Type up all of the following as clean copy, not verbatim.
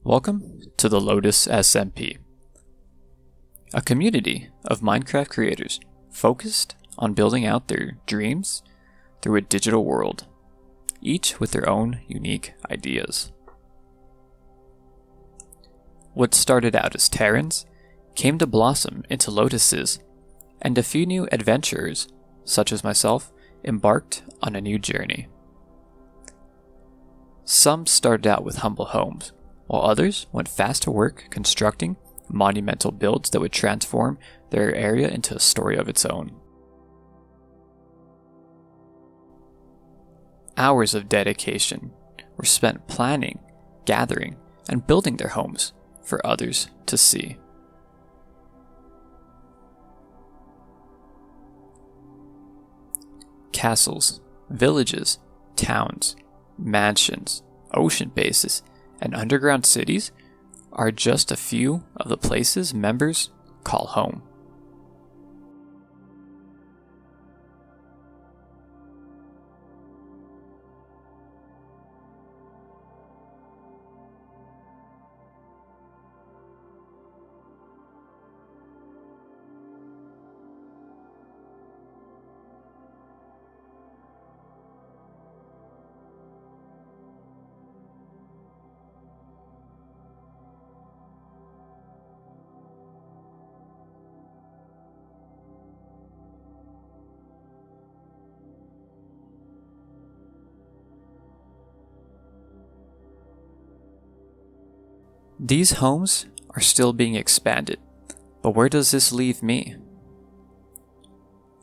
Welcome to the Lotus SMP, a community of Minecraft creators focused on building out their dreams through a digital world, each with their own unique ideas. What started out as Terrans came to blossom into Lotuses, and a few new adventurers, such as myself, embarked on a new journey. Some started out with humble homes, while others went fast to work constructing monumental builds that would transform their area into a story of its own. Hours of dedication were spent planning, gathering, and building their homes for others to see. Castles, villages, towns, mansions, ocean bases, and underground cities are just a few of the places members call home. These homes are still being expanded, but where does this leave me?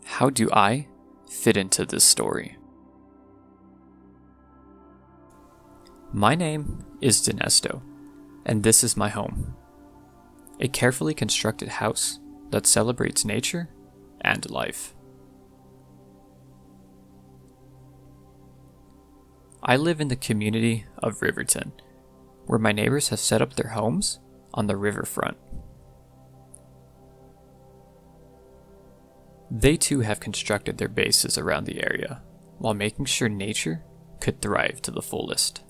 How do I fit into this story? My name is Dinesto, and this is my home. A carefully constructed house that celebrates nature and life. I live in the community of Riverton, where my neighbors have set up their homes on the riverfront. They too have constructed their bases around the area, while making sure nature could thrive to the fullest.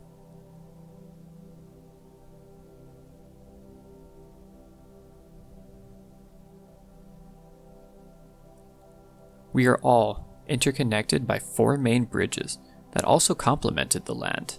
We are all interconnected by 4 main bridges that also complemented the land.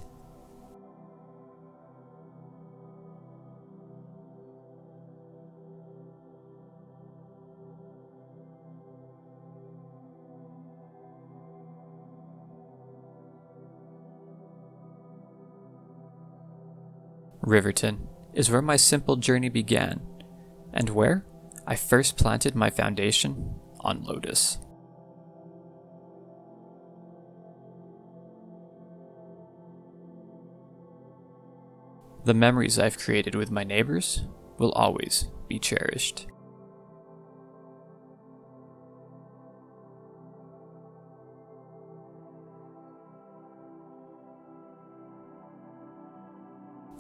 Riverton is where my simple journey began, and where I first planted my foundation on Lotus. The memories I've created with my neighbors will always be cherished.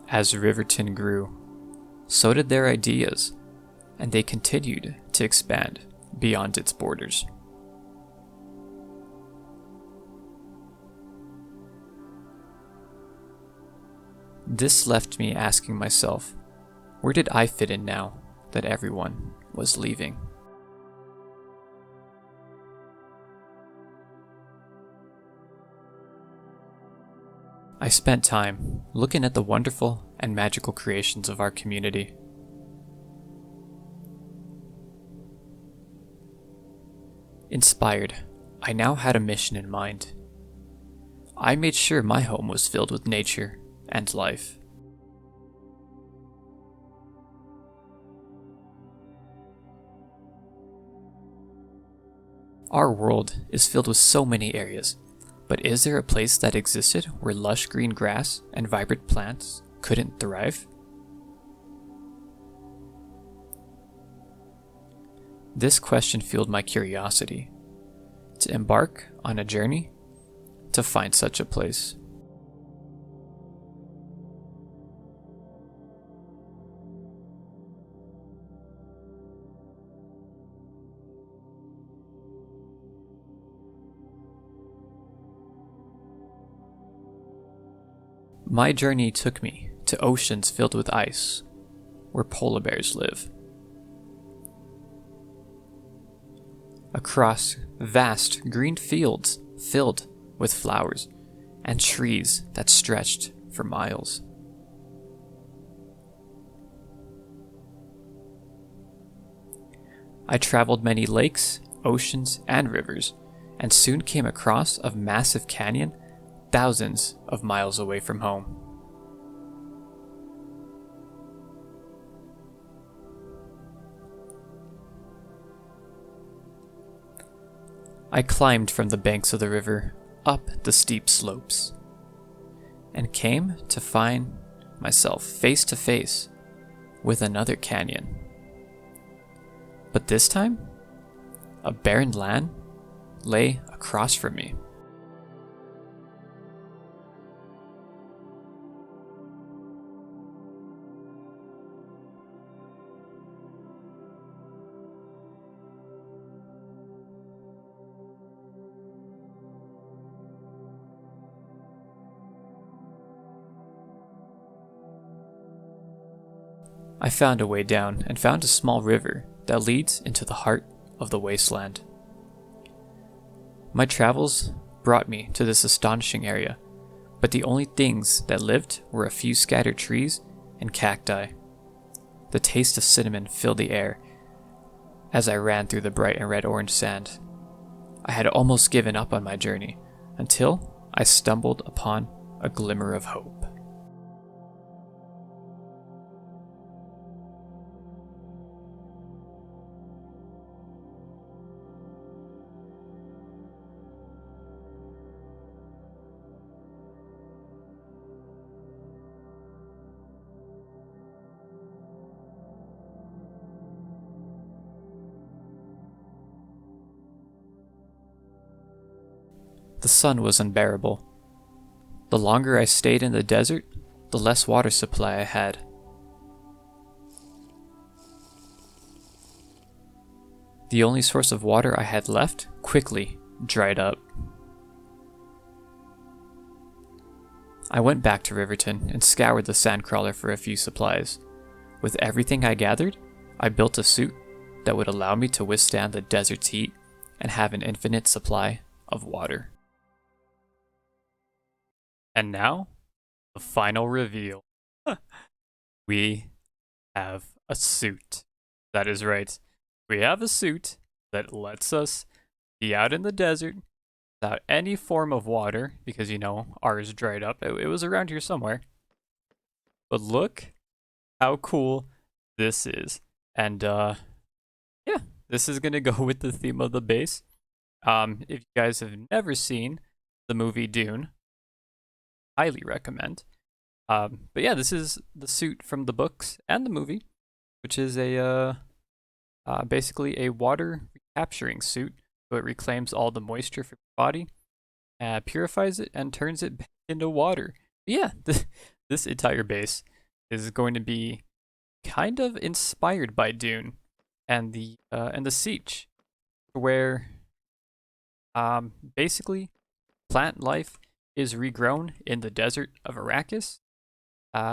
As Riverton grew, so did their ideas, and they continued to expand beyond its borders. This left me asking myself, where did I fit in now that everyone was leaving? I spent time looking at the wonderful and magical creations of our community. Inspired, I now had a mission in mind. I made sure my home was filled with nature and life. Our world is filled with so many areas, but is there a place that existed where lush green grass and vibrant plants couldn't thrive? This question fueled my curiosity to embark on a journey to find such a place. My journey took me to to oceans filled with ice, where polar bears live. Across vast green fields filled with flowers and trees that stretched for miles. I traveled many lakes, oceans, and rivers, and soon came across a massive canyon thousands of miles away from home. I climbed from the banks of the river up the steep slopes and came to find myself face to face with another canyon. But this time, a barren land lay across from me. I found a way down and found a small river that leads into the heart of the wasteland. My travels brought me to this astonishing area, but the only things that lived were a few scattered trees and cacti. The taste of cinnamon filled the air as I ran through the bright and red-orange sand. I had almost given up on my journey until I stumbled upon a glimmer of hope. The sun was unbearable. The longer I stayed in the desert, the less water supply I had. The only source of water I had left quickly dried up. I went back to Riverton and scoured the sandcrawler for a few supplies. With everything I gathered, I built a suit that would allow me to withstand the desert's heat and have an infinite supply of water. And now, the final reveal. We have a suit. That is right. We have a suit that lets us be out in the desert without any form of water, because, you know, ours dried up. It was around here somewhere. But look how cool this is. And, yeah, this is going to go with the theme of the base. If you guys have never seen the movie Dune, highly recommend. But yeah, this is the suit from the books and the movie, which is a basically a water recapturing suit. So it reclaims all the moisture from your body, purifies it, and turns it back into water. But yeah, this entire base is going to be kind of inspired by Dune and the Siege, where basically plant life is regrown in the desert of Arrakis,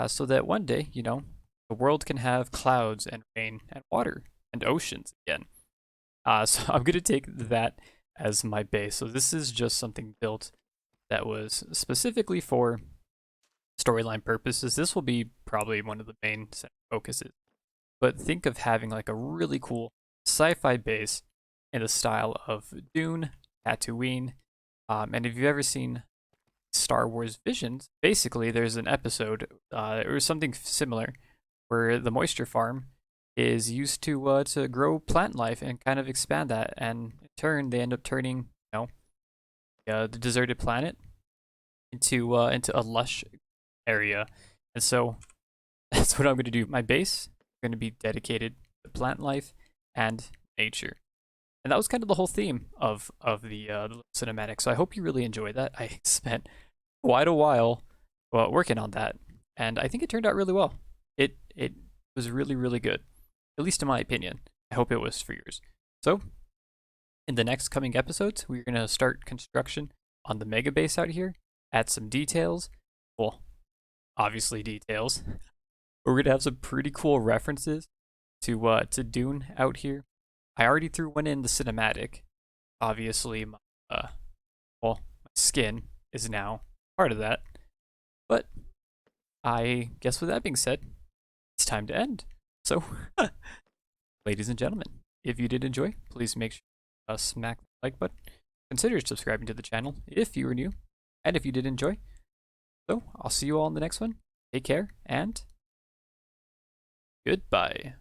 so that one day, you know, the world can have clouds and rain and water and oceans again. So I'm going to take that as my base. So this is just something built that was specifically for storyline purposes. This will be probably one of the main focuses. But think of having like a really cool sci-fi base in the style of Dune, Tatooine, and if you've ever seen Star Wars Visions, basically there's an episode or something similar where the moisture farm is used to grow plant life and kind of expand that, and in turn they end up turning, you know, the deserted planet into a lush area. And so that's what I'm going to do. My base is going to be dedicated to plant life and nature. And that was kind of the whole theme of the cinematic. So I hope you really enjoyed that. I spent quite a while working on that, and I think it turned out really well. It was really, really good, at least in my opinion. I hope it was for yours. So in the next coming episodes, we're going to start construction on the megabase out here, add some details. Well, obviously details. We're gonna have some pretty cool references to Dune out here. I already threw one in the cinematic. Obviously, my skin is now part of that. But I guess with that being said, it's time to end. So, ladies and gentlemen, if you did enjoy, please make sure to smack the like button. Consider subscribing to the channel if you are new, and if you did enjoy. So, I'll see you all in the next one. Take care, and goodbye.